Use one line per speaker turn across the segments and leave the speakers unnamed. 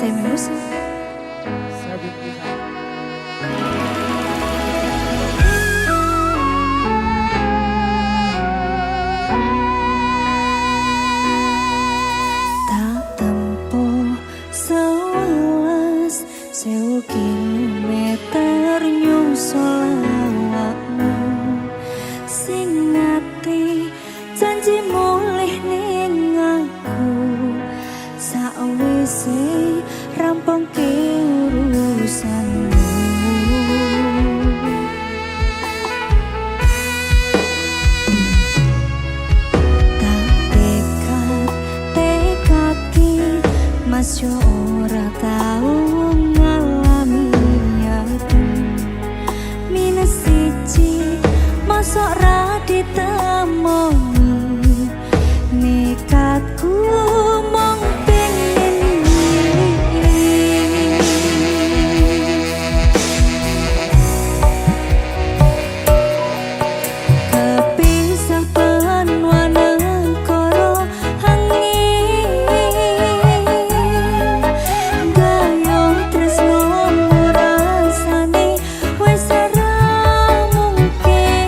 Semi musik. Tak tempo 11 sewu kilometer nyusul awakmu sing ngati janji mulih ning aku sakwise rampung urusanmu. Tak tekad-tekadki mas yo ora tau ngalami aku minus siji mosok ra ditemoni nekatku mong pengen kepisah penwanang koro angin gayo tresno murasane wis ora mungkin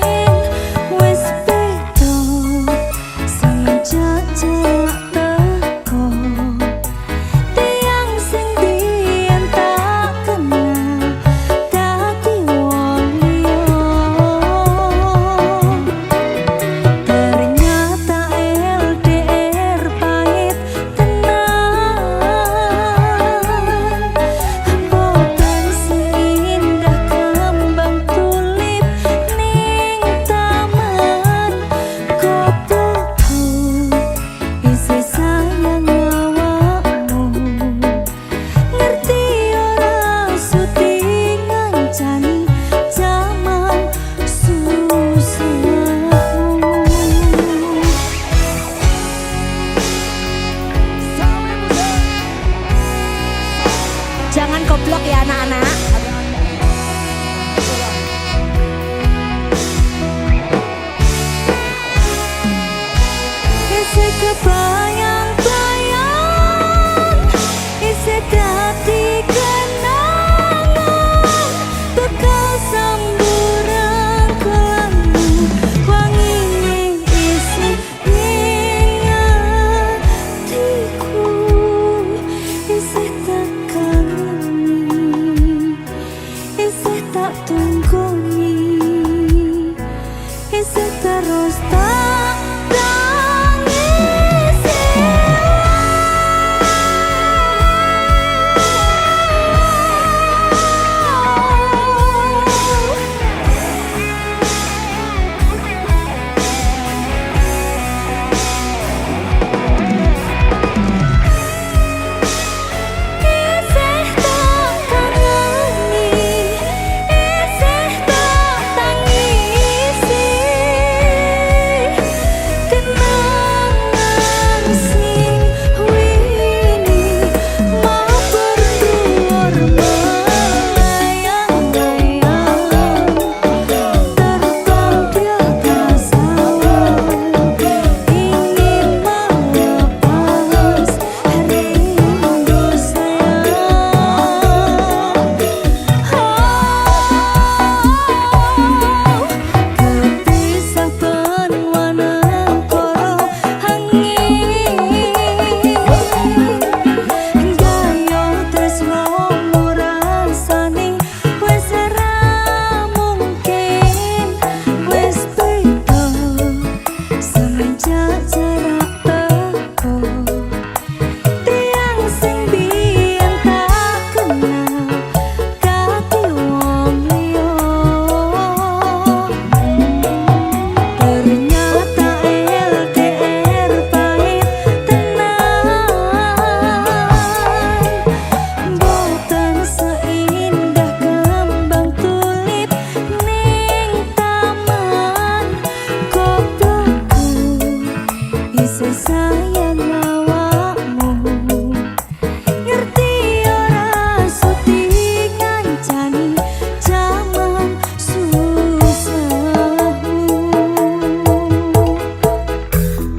wis beda semenjak celak teko tiang sing biyen tak kenal dadi wong liya. Ternyata LDR pahit tenan boten seindah kembang tulip ning taman kotoku isi sayang awakmu ngerti ora suti ngancani jaman susahmu. Jangan goblok ya anak-anak. Isi kebayang-bayang, isi dadi kenangan, bekal samburan kelammu, wangine isi ning atiku, isi tak kangen, isi tak tunggoni, isi terus tak tangisi. Isih tak kangen, isih tak tangisi. Kenangan sing wini mau berduur melayang-layang terbang di atas awan ingin melepas rindu sayang. Kepisah penwanang koro angin gayo tresno murasane wis ora mungkin wis beda semenjak jarak teko tiang sing biyen tak kenal dadi wong liya. Ternyata LDR pahit tenan boten seindah kembang tulip ning taman kotoku isi sayang awakmu ngerti ora suti ngancani jaman susahmu.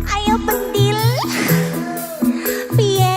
Ayo pentil piye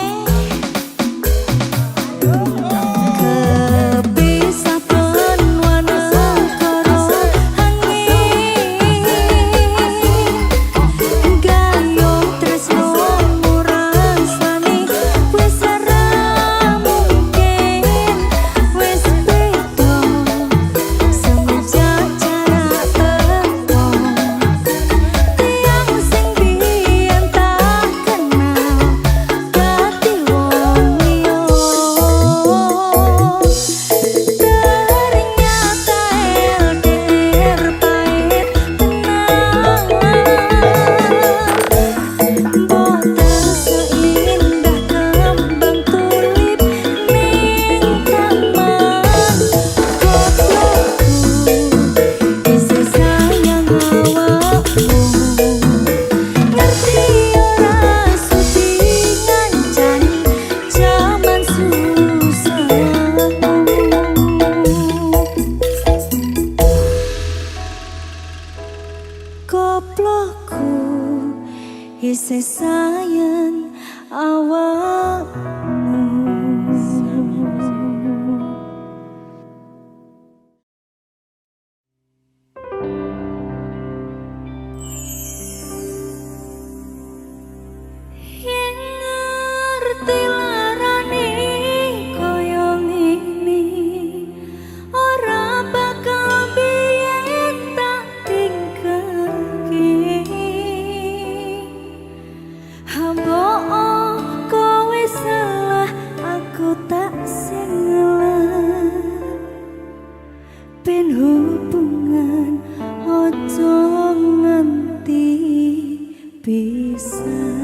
isih sayang awakmu. Yen ngerti larane koyo ngene ora bakal biyen tak tinggalke. Mbok kowe salah aku tak salah, ben hubungan ojo nganti pisah.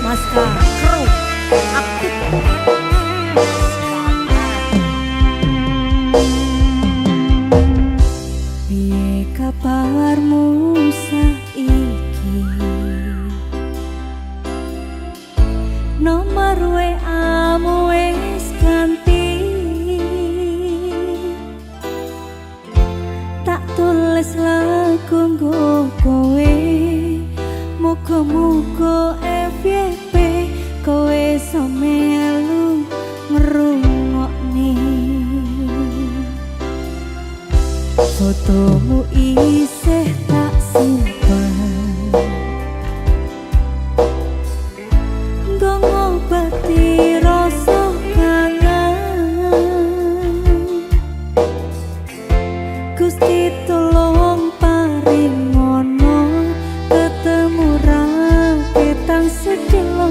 Maska kru aktif. Piye kabarmu saiki? Nomor WA-mu wis ganti, tak tulis lagu nggo kowe. Muga-muga FYP kowe samelu ngrungokne. Fotomu isih tak simpen, nggo ngobati rasa kangen. Gusti tolong paring ngono ketemu rakyat sedih.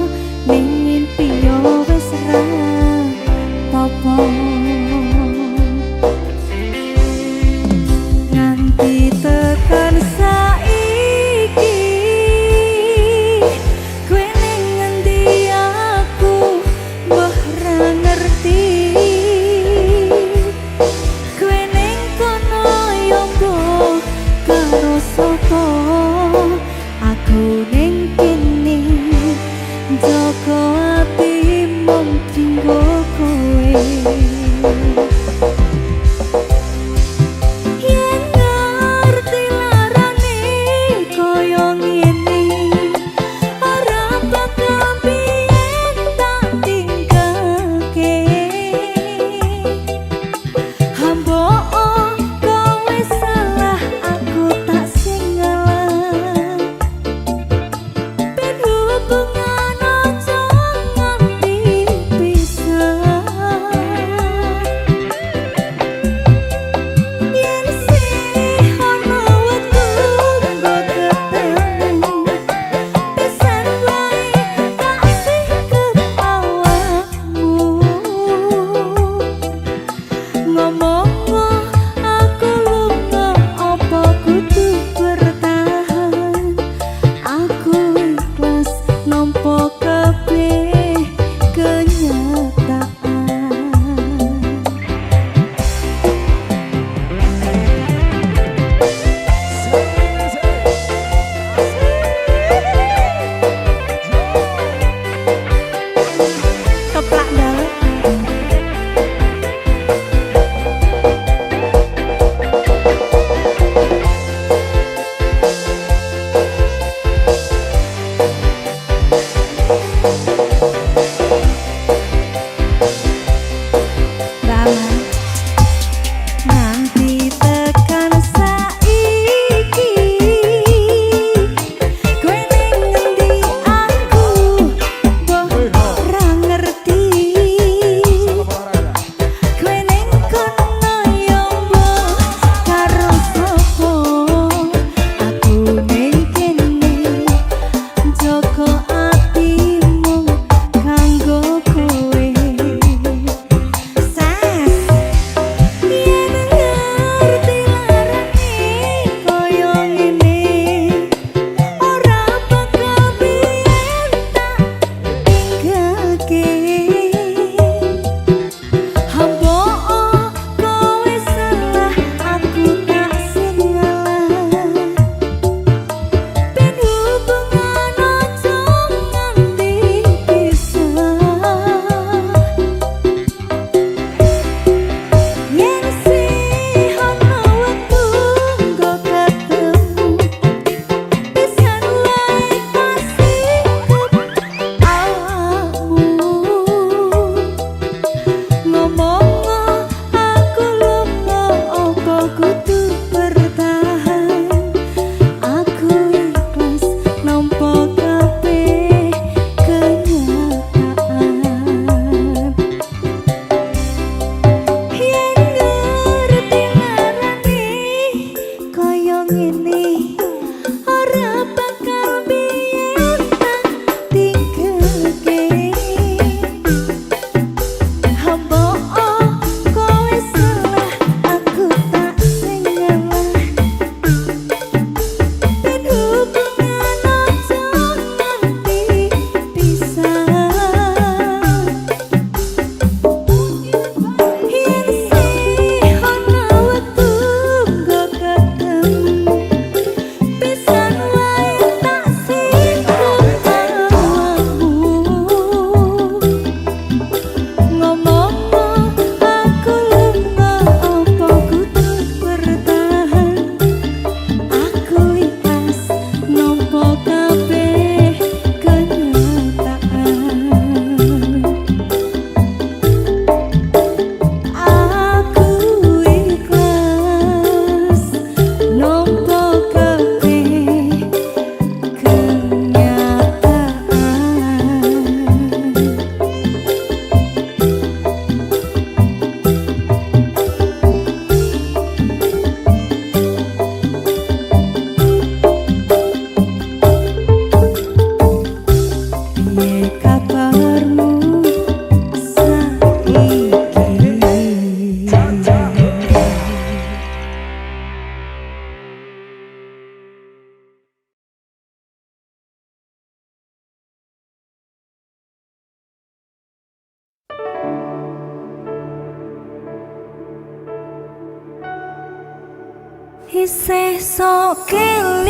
isih sok kelingan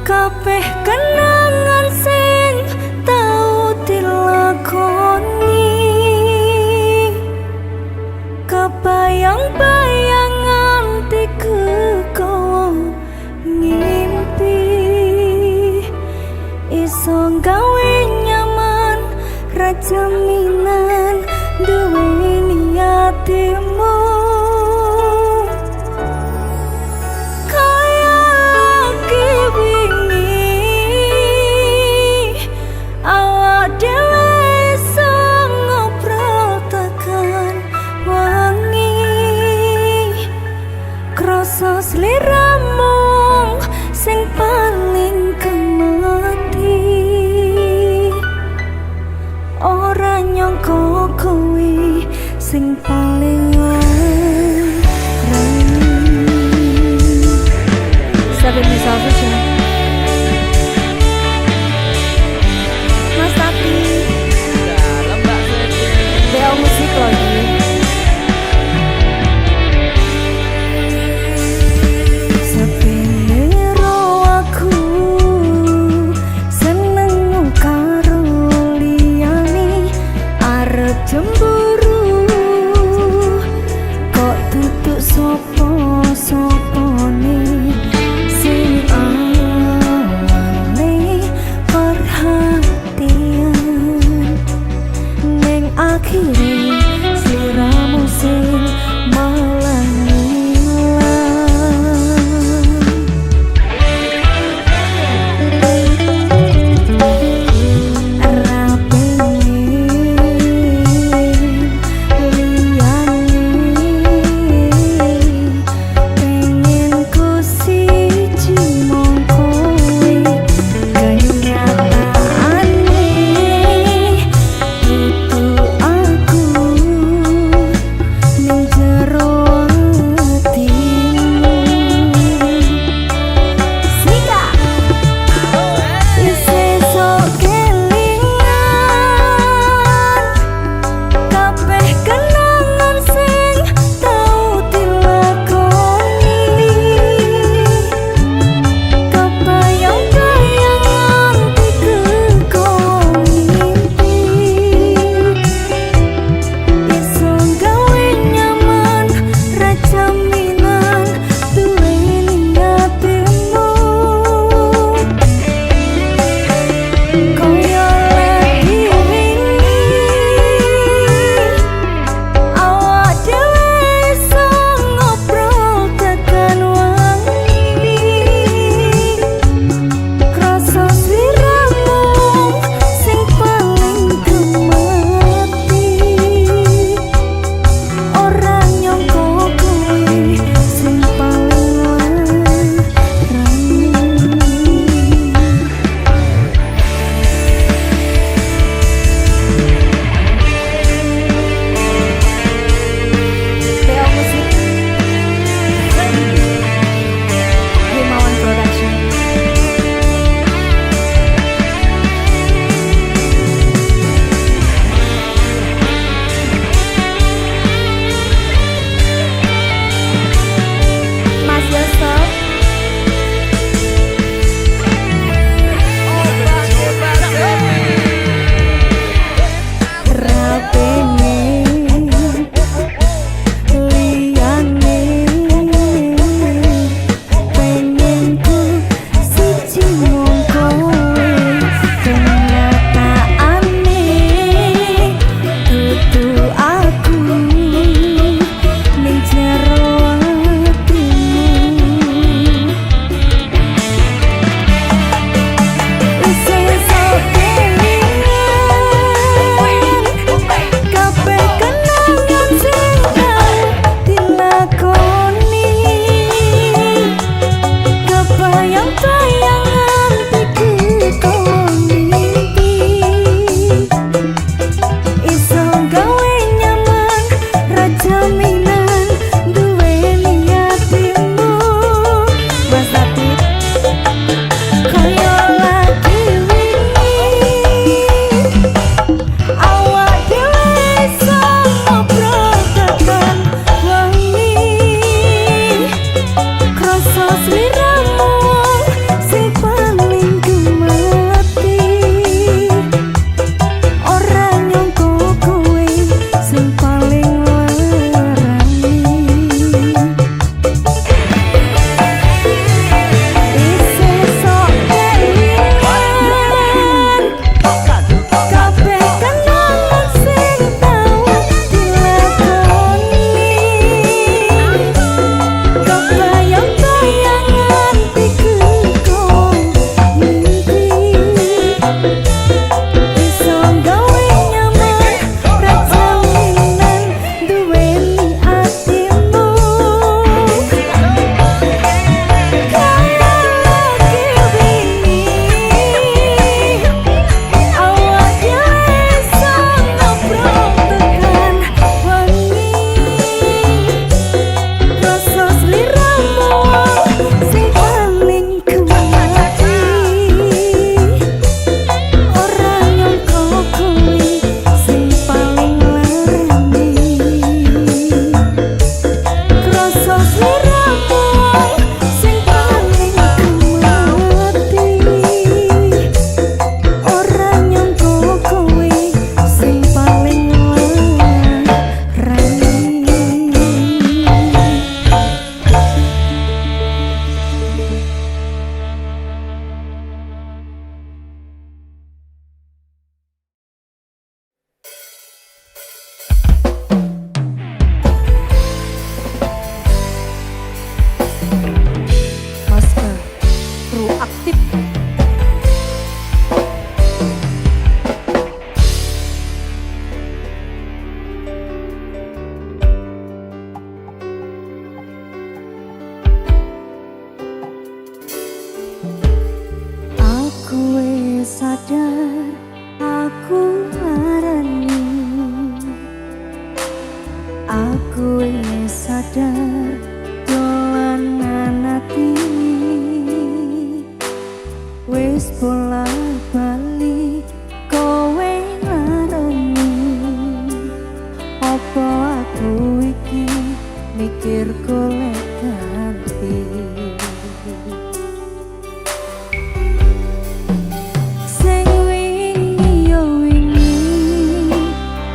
kabeh kenangan sing tau dilakoni kebayang-bayang nganti kekowo ngimpi iso gawe nyaman rajaminan duweni atimu kaya lagi wingi awak dhewe iso ngobrol tekan wangi krasa sliramu sing paling kemati ora nyangka kowe sing paling Sabe me salva já Mas tapi
Dalam Mbak Freddy.
Bel musik lagi Sepinero aku seneng karo liyane arep cemburu kok tutuk sapa-sapane sing proaktif. Aku wis sadar aku marani, aku wis sadar dolanan ati, wis bolak balik kowe ngarani. Apa aku iki mikir golek ganti? Sing wingi yo wingi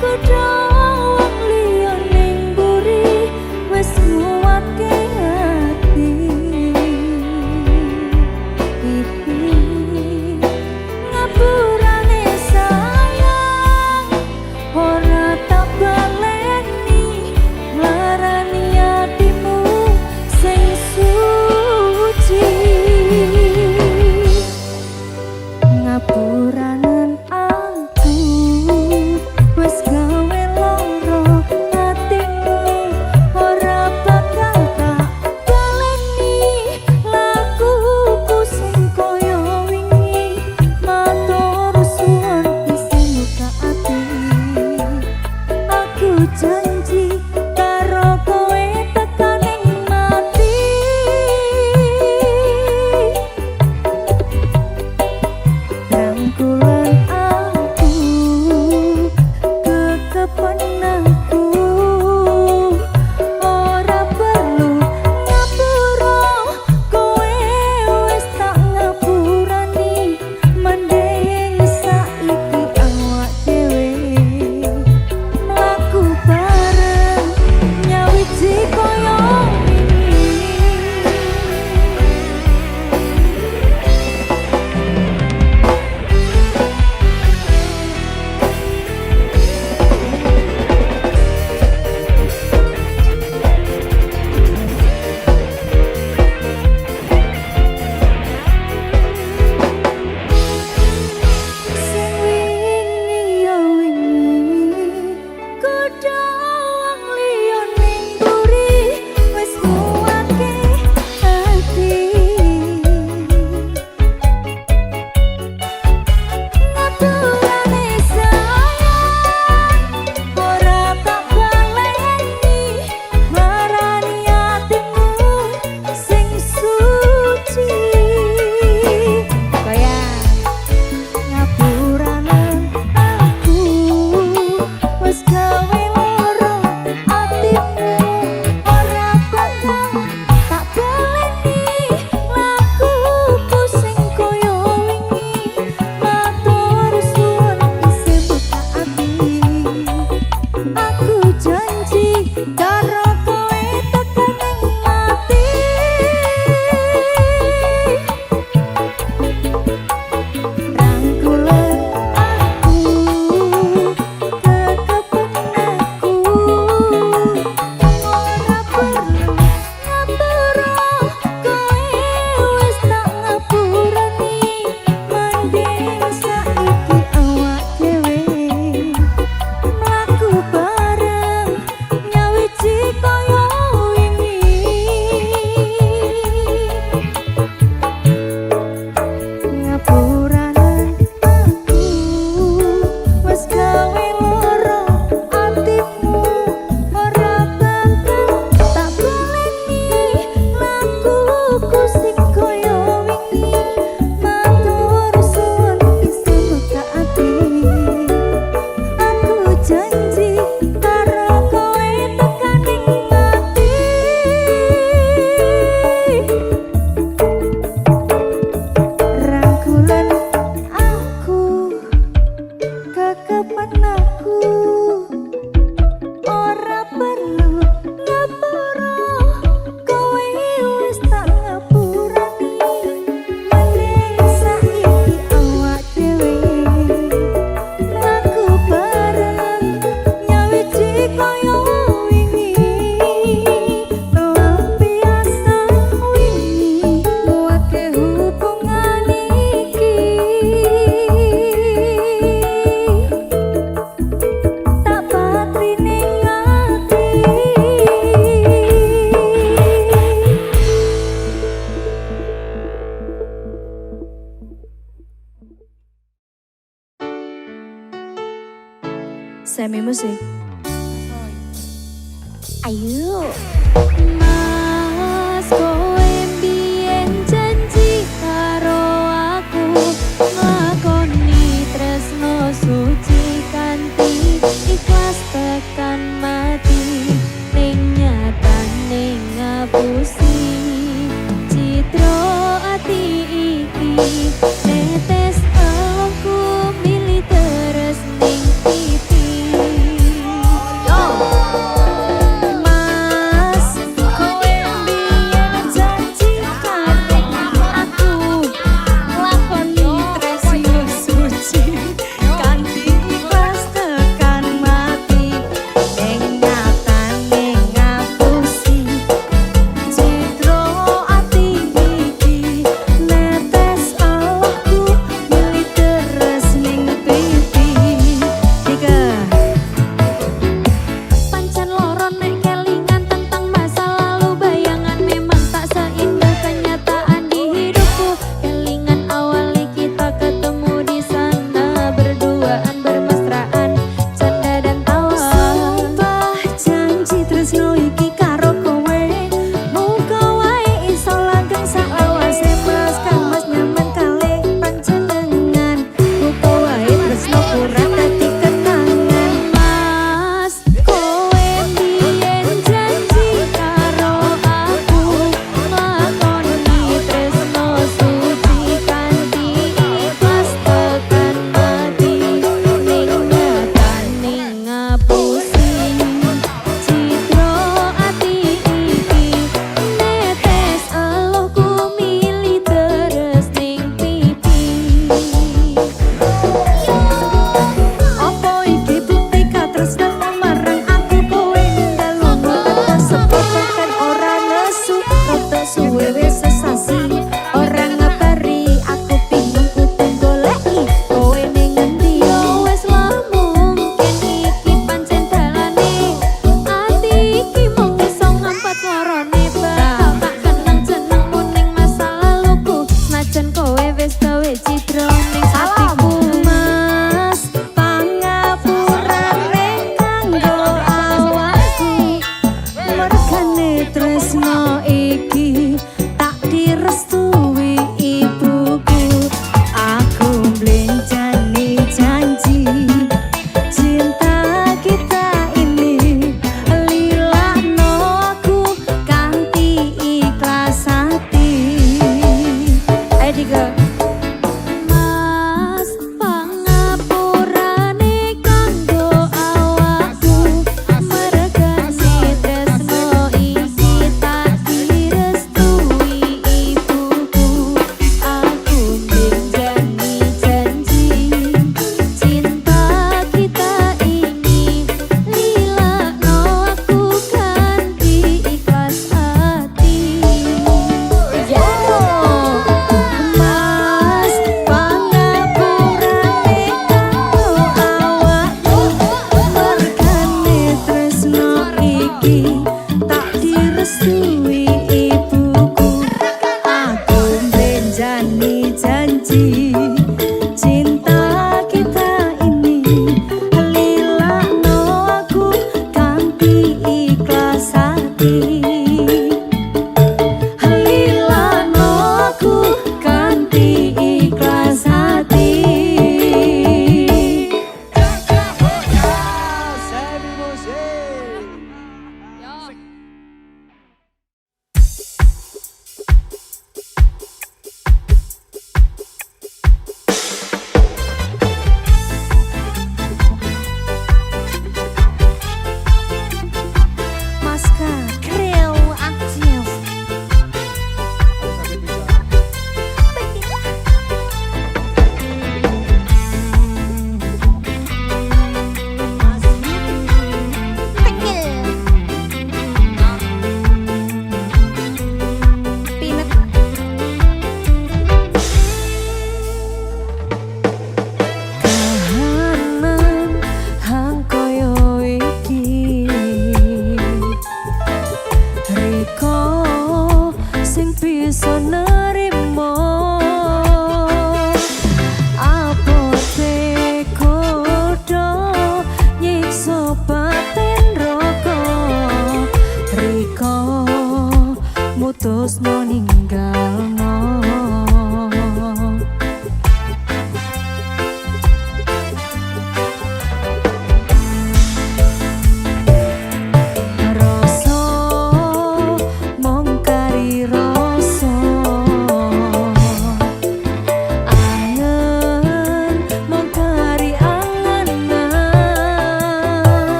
kudu wong liya ning mburi, wis nguwatke ati. Ngapurane sayang ora tak baleni, nglarani atimu sing suci. Ngapuranen aku wis gawe loro atimu, ora bakal tak baleni lakuku sing koyo Semi musik.
Ayo.
Mas kowe mbiyen janji karo aku nglakoni tresno suci kanthi ikhlas tekan mati ning nyatane ngapusi citra ati iki netes aku milih terus ning pipi.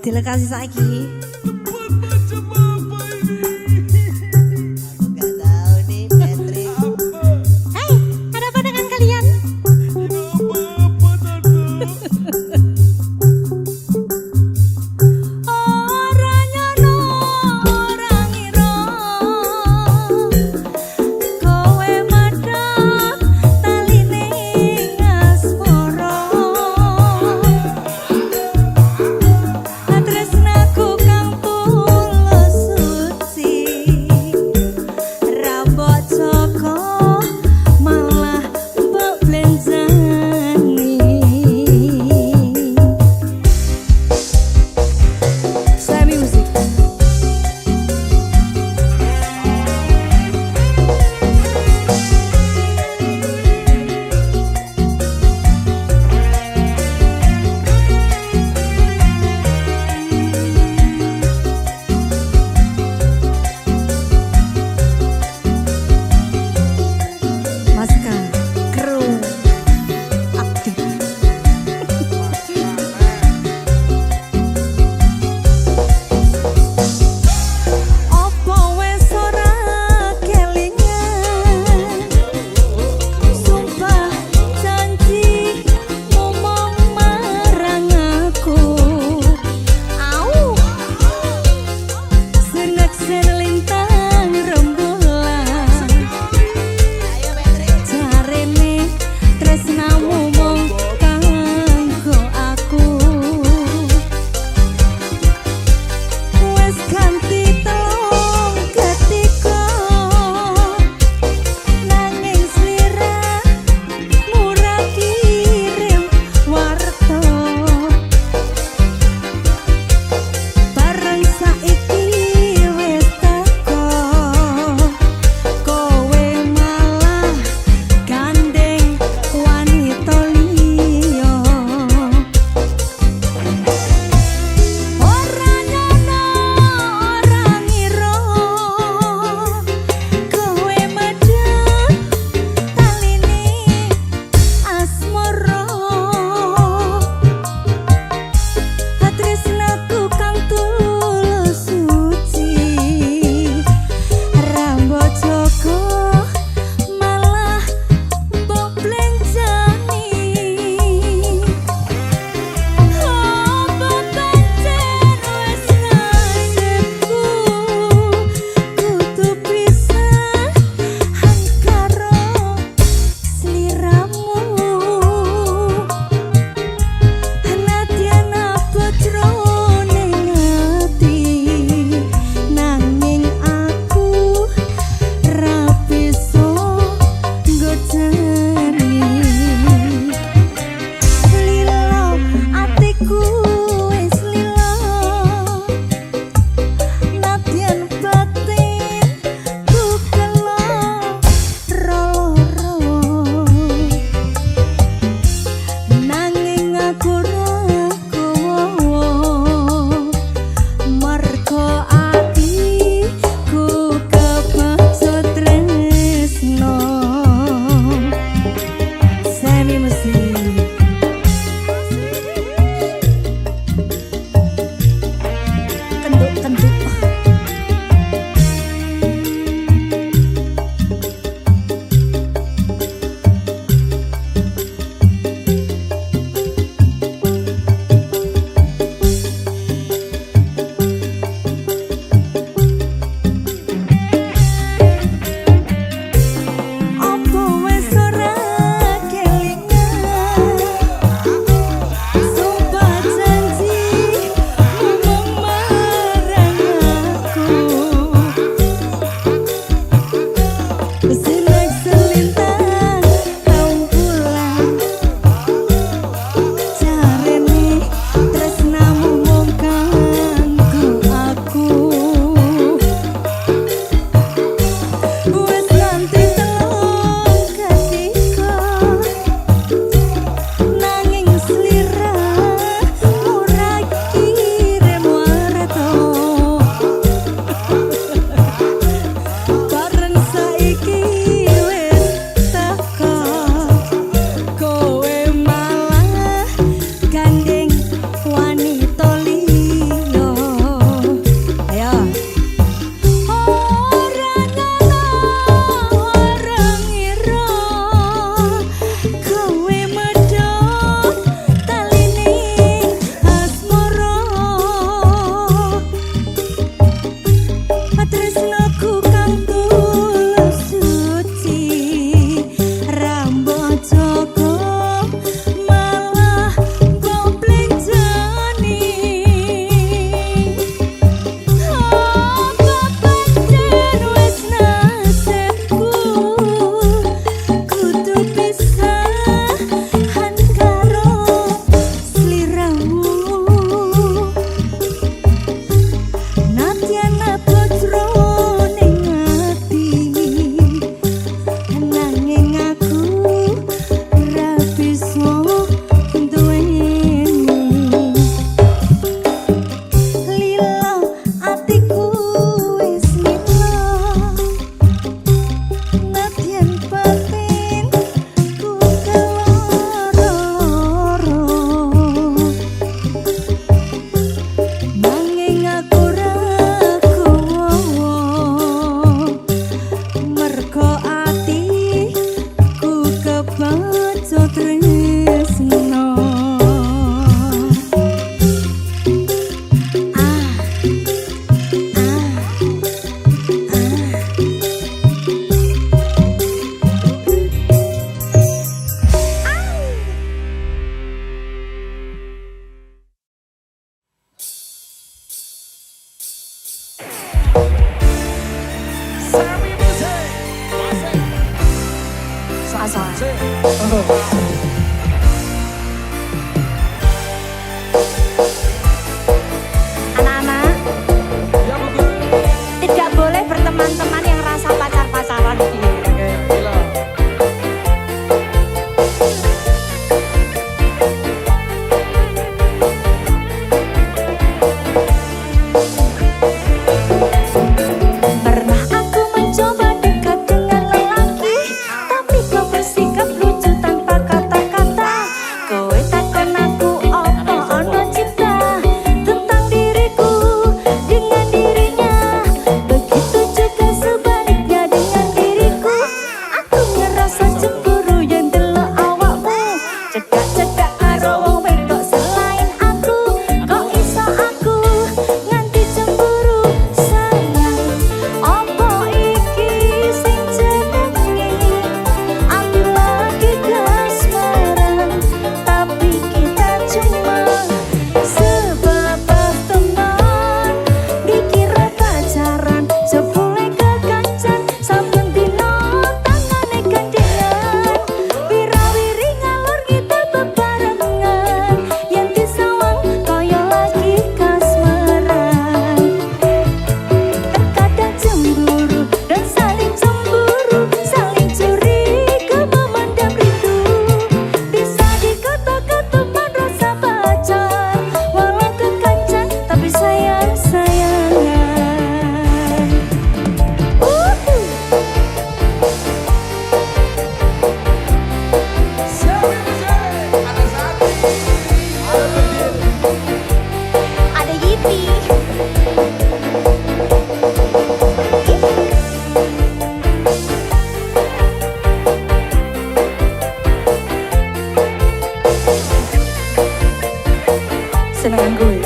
Dilekasi saiki.
Macam apa ini?
Aku gak tahu nih Patrick.
Hai, ada apa dengan kalian?
Apa-apa tante?
Ora nyono, ora ngira, kowe madhep taline asmara. Tresnaku kang tulus suci, rabot saka malah mbok blenjani. Saya musik. Maska, kru, aktif. Opo wes ora kelingan, sumpah janji ngomong marang aku. Au, sengat lintang rembulan.
Ayo Patrick.
Jarene tresnamu mung kanggo aku. Wes ganti telung ketika nanging slira murah kirim warta. Bareng saiki wes teko, kowe malah gandeng wanita liya. Ora nyono, ora ngira, kowe madhep taline asmara. Tresnaku kang tulus suci, rambut joko malah mbok blenjani. Apa pancen wes nasibku, kudu pisah karo sliramu. Nadyan apa jroning ati, nanging aku ra bisa nggojani. Lilo atiku wis lilo, nadyan batinku kelo roro. Nanging aku ra kowo, merga atiku kepaksa tresno. Semi musik. Kenduk-kenduk. Opo wes ora kelingan, seneng gue.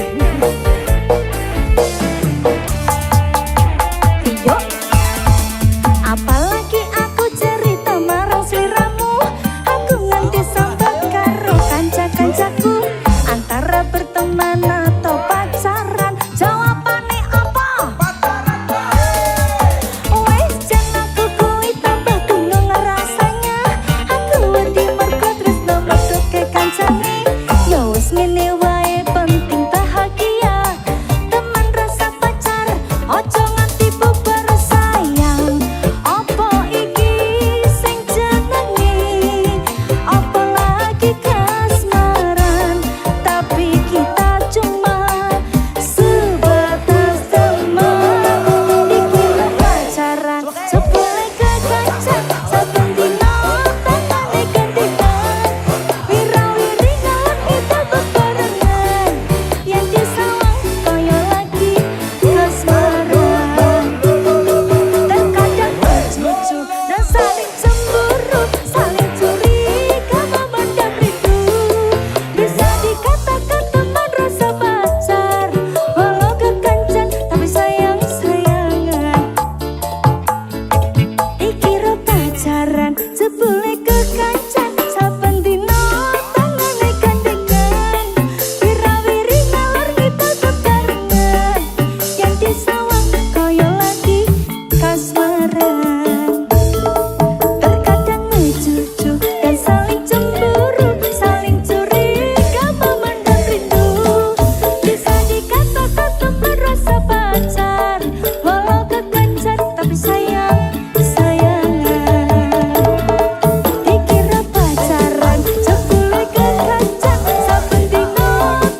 Yo, apalagi aku cerita marang sliramu, aku nganti sambat karo kanca-kancaku, antara berteman atau pacaran, jawabane apa? Wes jan aku kuwi tambah bingung rasanya, aku wedi mergo tresno medhotke kancane. Ya wis ngene wae penting bahagia, teman rasa pacar ojo nganti bubar sayang. Opo iki sing jenenge, apalagi kasmaran, tapi kita cuma sebatas teman. Dikira pacaran sepele kekancan, saben dino tangane gandengan, wirawiri ngalor kita bebarengan, yang disawang koyo lagi kasmaran. Terkadang lucu dan saling cemburu, saling curiga memandang rindu, bisa dikatakan teman rasa pacar, walau kekancan tapi sayang-sayangan. Dikira pacaran jebule kekancan, saben dino tangane gandengan, wirawiri ngalor kita bebarengan, yang disawang koyo lagi kasmaran. Terkadang lucu dan saling cemburu, saling curiga memandang rindu, bisa dikatakan teman rasa pacar, walau kekancan tapi sayang-sayangan. Dikira pacaran jebule kekancan, saben dino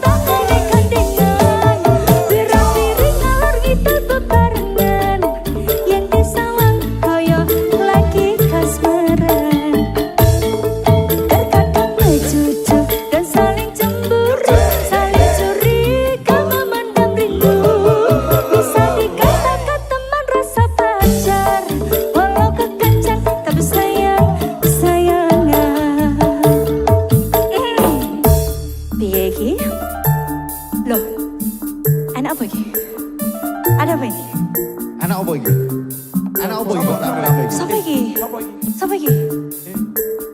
tangane gandengan, wirawiri ngalor kita bebarengan, yang disawang koyo lagi kasmaran. Terkadang lucu dan saling cemburu, saling curiga memandang rindu, bisa dikatakan teman rasa pacar, walau kekancan tapi sayang-sayangan. Piye iki? Loh, anak apa iki? Ada apa ini?
Anak apa iki? Anak apa iki kok rame-rame iki?
Siapa iki? Siapa iki?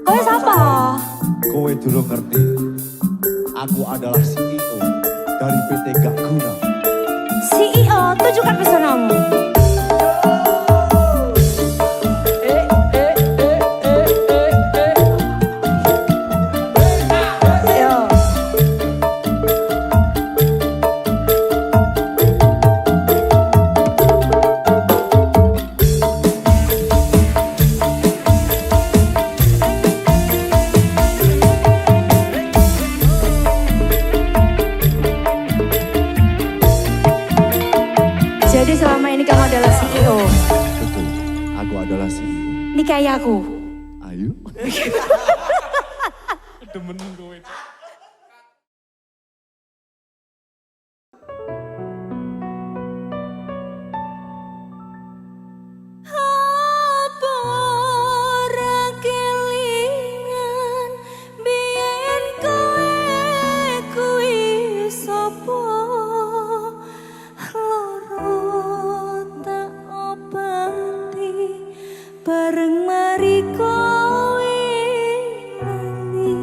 Kowe siapa?
Kowe durung ngerti. Aku adalah CEO dari PT Gak Guna.
CEO, tunjukkan pesonamu. Yo. Jadi selama ini kamu adalah CEO,
Betul, aku adalah CEO.
nikahi aku.
Ayo.
Demen kowe.
Apa ora kelingan biyen kowe kuwi sapa, loro tak obati bareng mari kowe lali.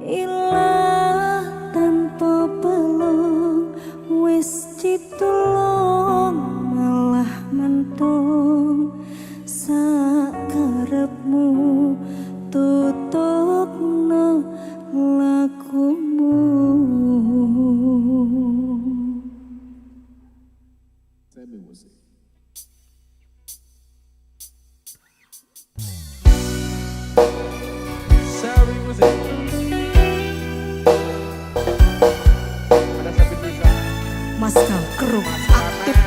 Ilah tanpa pelung wis ditulung, malah mentung sakarepmu, tutupno lakumu.
Semi musik.
Seri musik. Ada Sabit bisa.
Mas Keruk aktif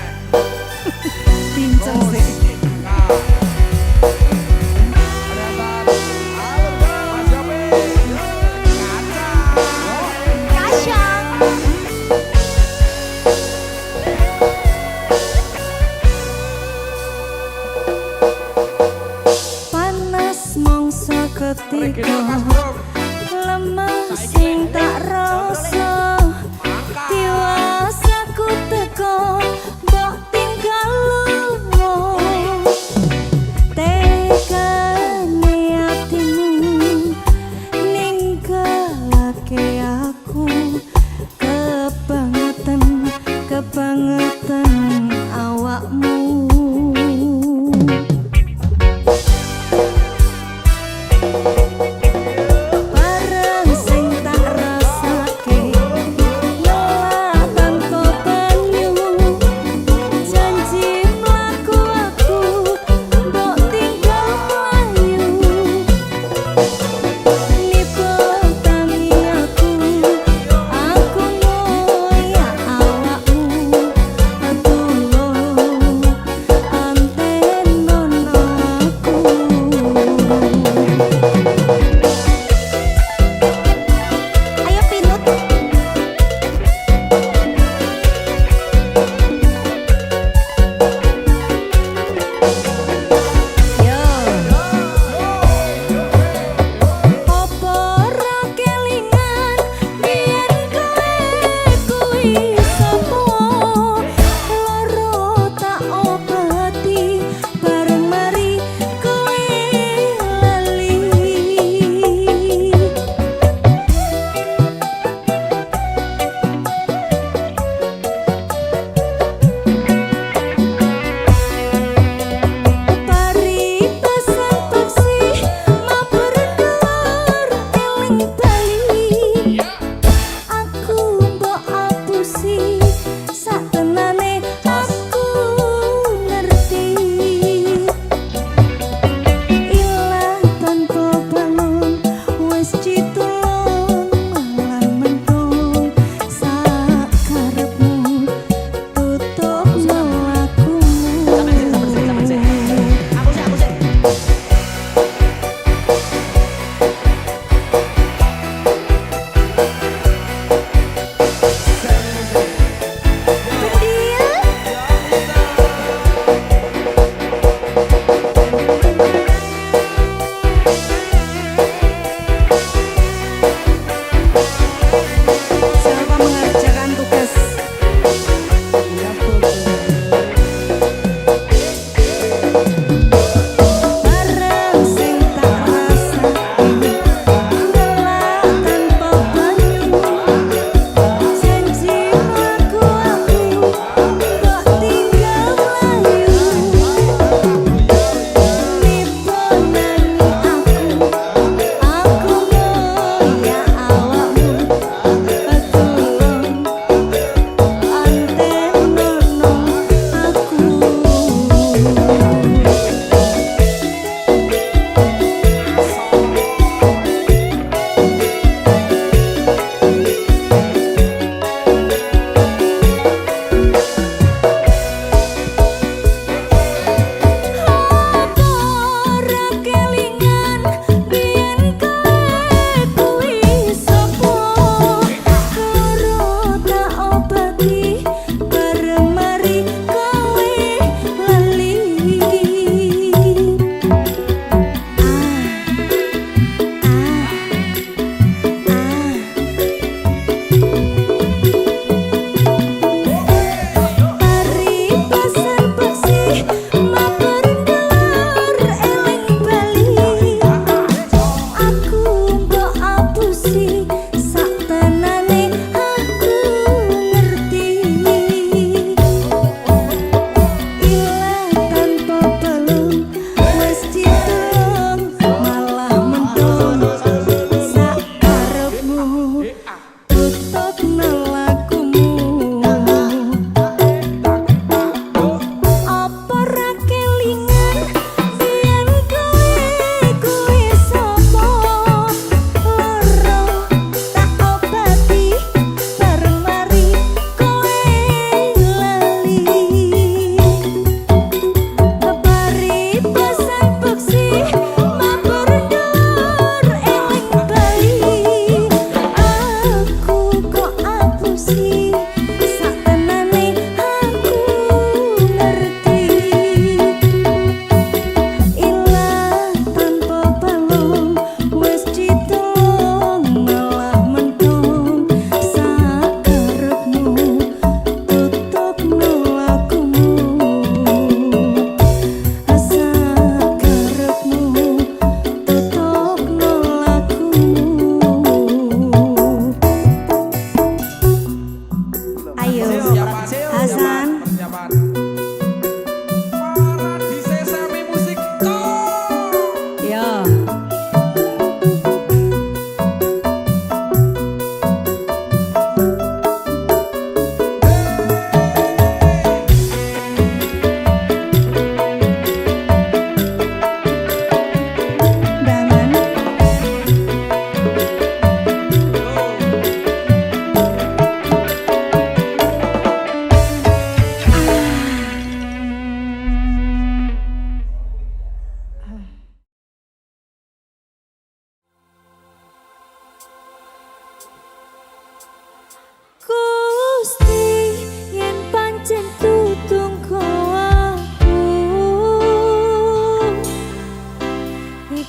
pincang sih.
Ada apa? Halo, Mas Sabit.
Kasyang. ketika drama sing tak rasa diwasaku teko mbok tinggal lunga tekane atimu ninggalake aku kebangetan awakmu bareng sing tak rasake ngelak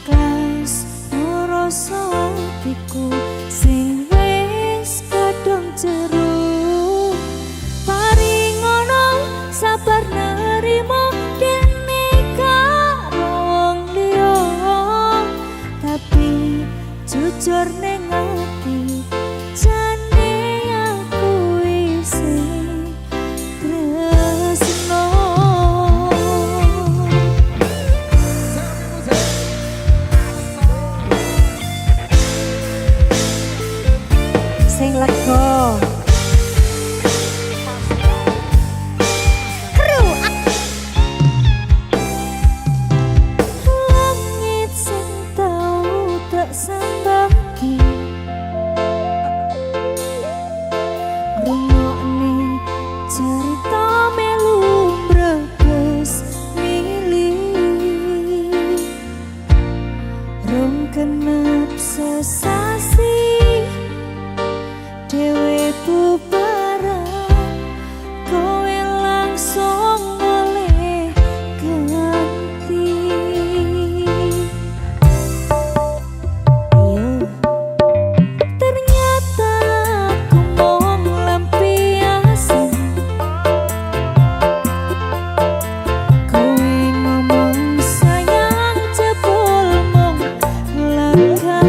ikhlas ngrasa atiku sing wis kadung jero paringono sabar nerimo dene karo wong liya tapi jujur ning ati jane aku isih tresno sing lega kru langit sing tau tak sambaki rungokne cerita melu mbrebes milih rong kenep sesasi dewe bubaran kowe langsung oleh ganti yo ternyata aku mung lampiasan kowe ngomong sayang jebul mung langkah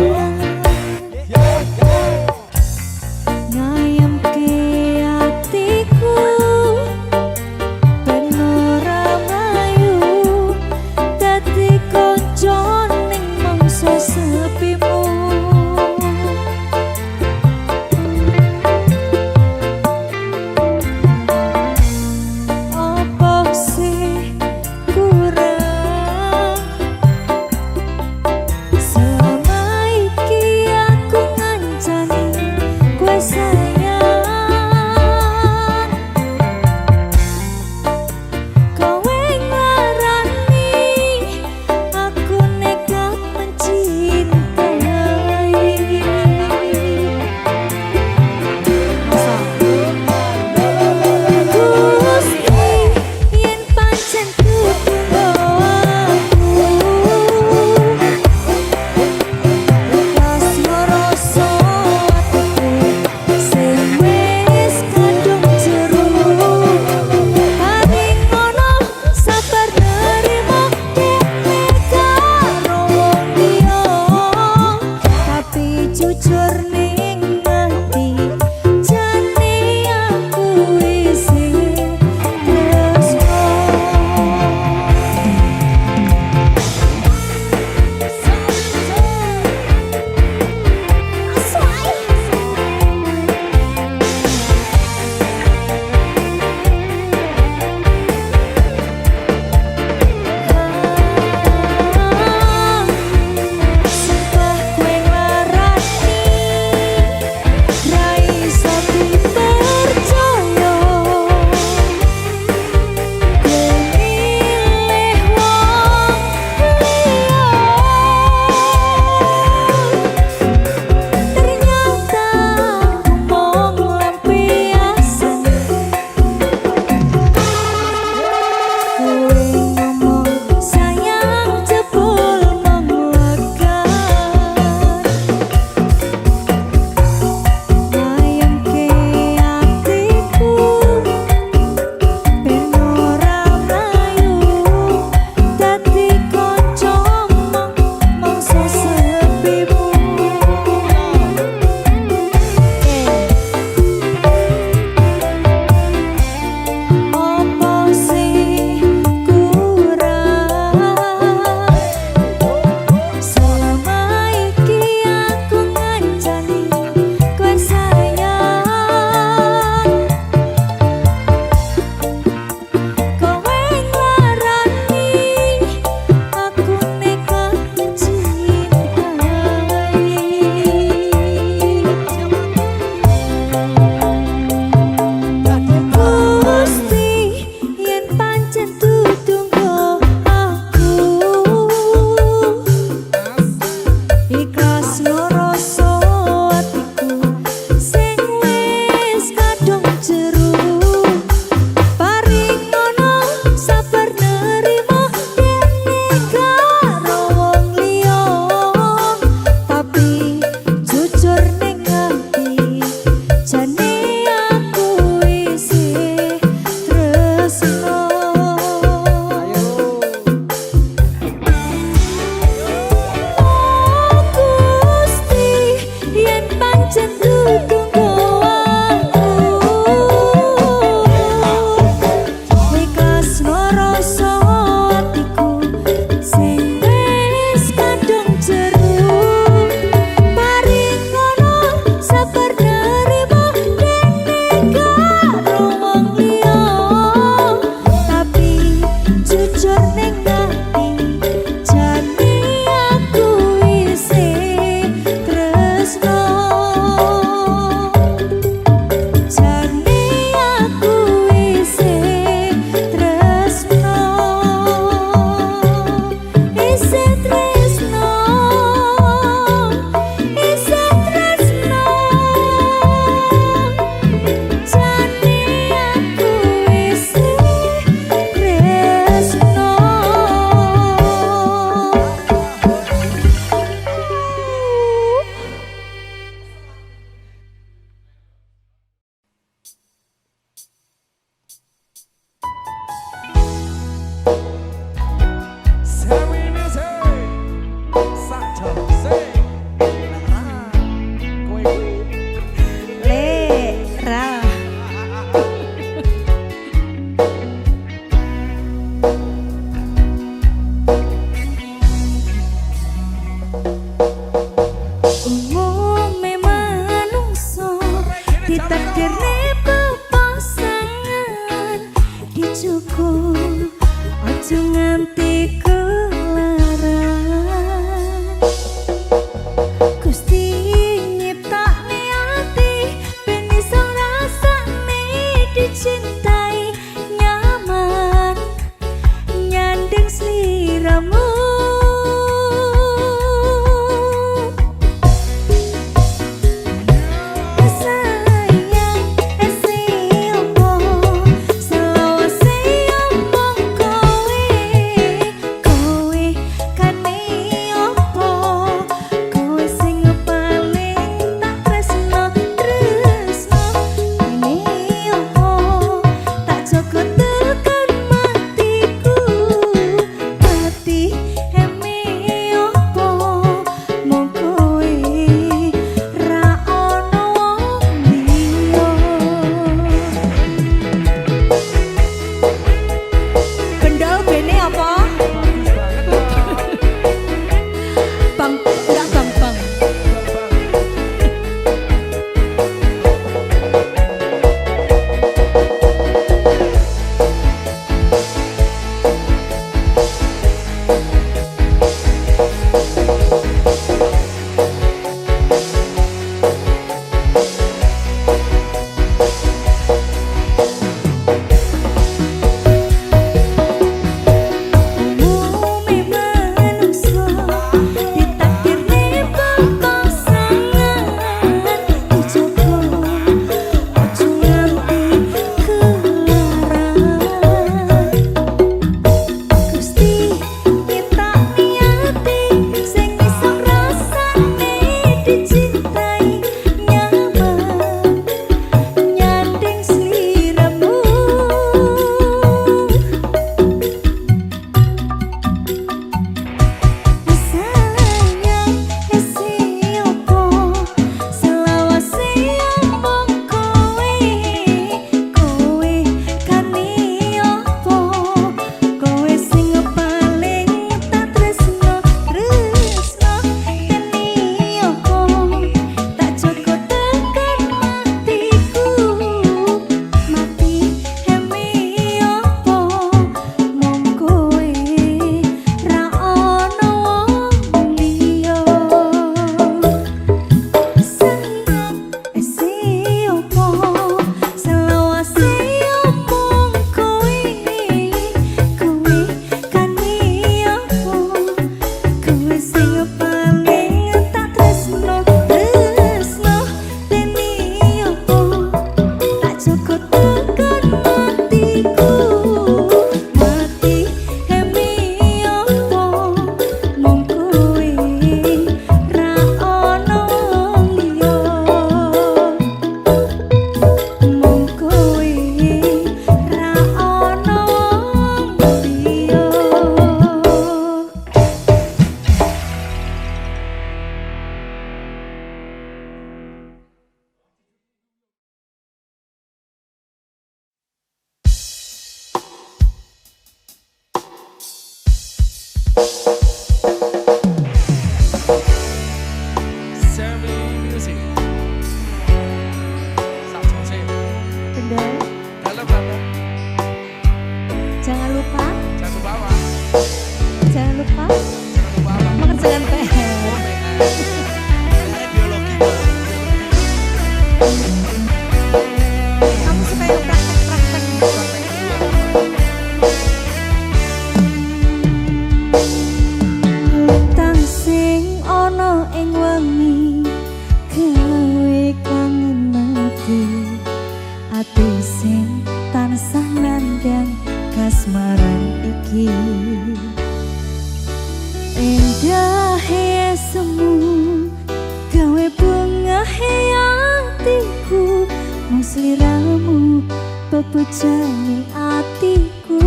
pepejane atiku.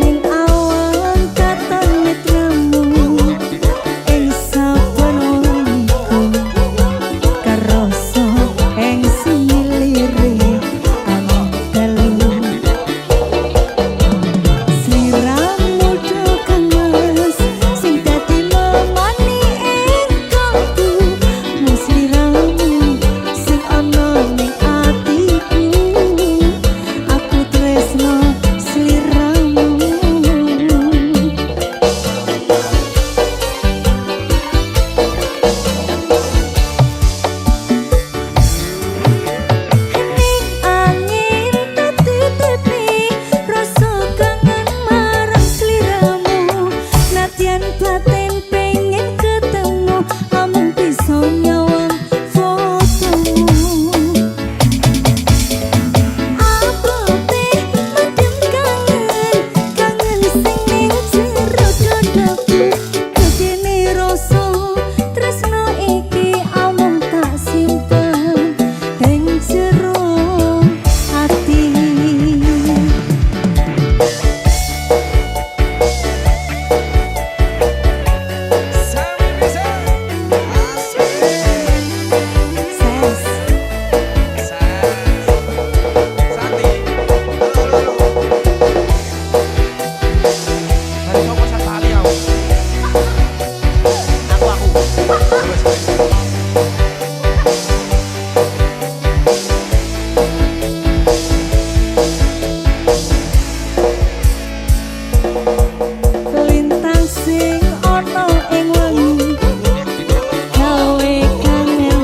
Ning awan katon netramu ing saben wuniku karoso ing similire ana dalu sliramu do kanges sing dadi memani ing kalbu sliramu sing ana ning atiku aku tresno sliramu. Angin tetep-tepi rasa kangen marang sliramu nadyan batin pengen ketemu amung bisa nyawang fotomu abote mendem kangen sing ning jero dadaku gedene rasa tresno iki amung tak simpen ing jero ati.
Sami bisa.
Ses
Santi. Hari kamu satu kali ya.
lintang sing ana ing wengi gawe kangen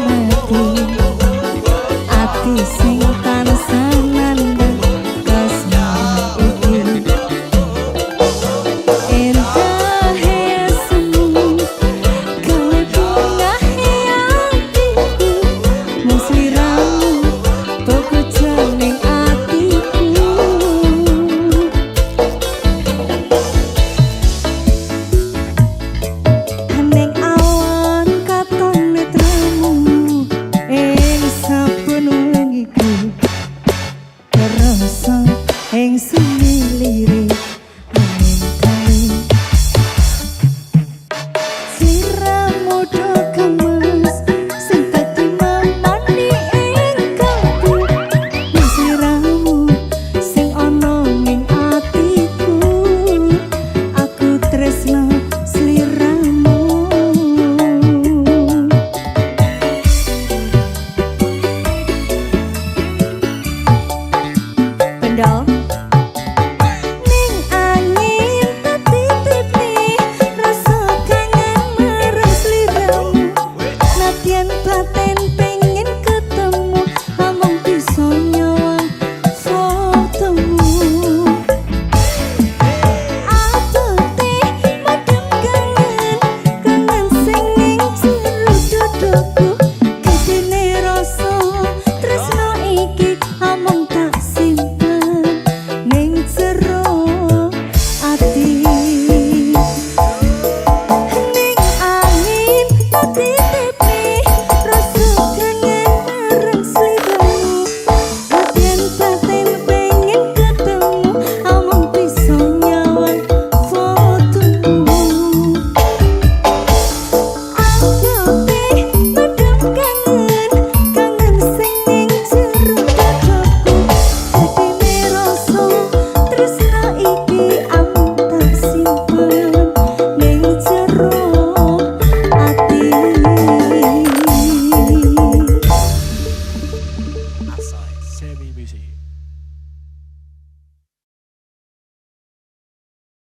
ati sing tansah nandhang kasih iki endahe semu gawe bungahe atiku mung sliramu toko janing atiku. Ning awan katon netramu ing saben wengiku kerasa ing semilire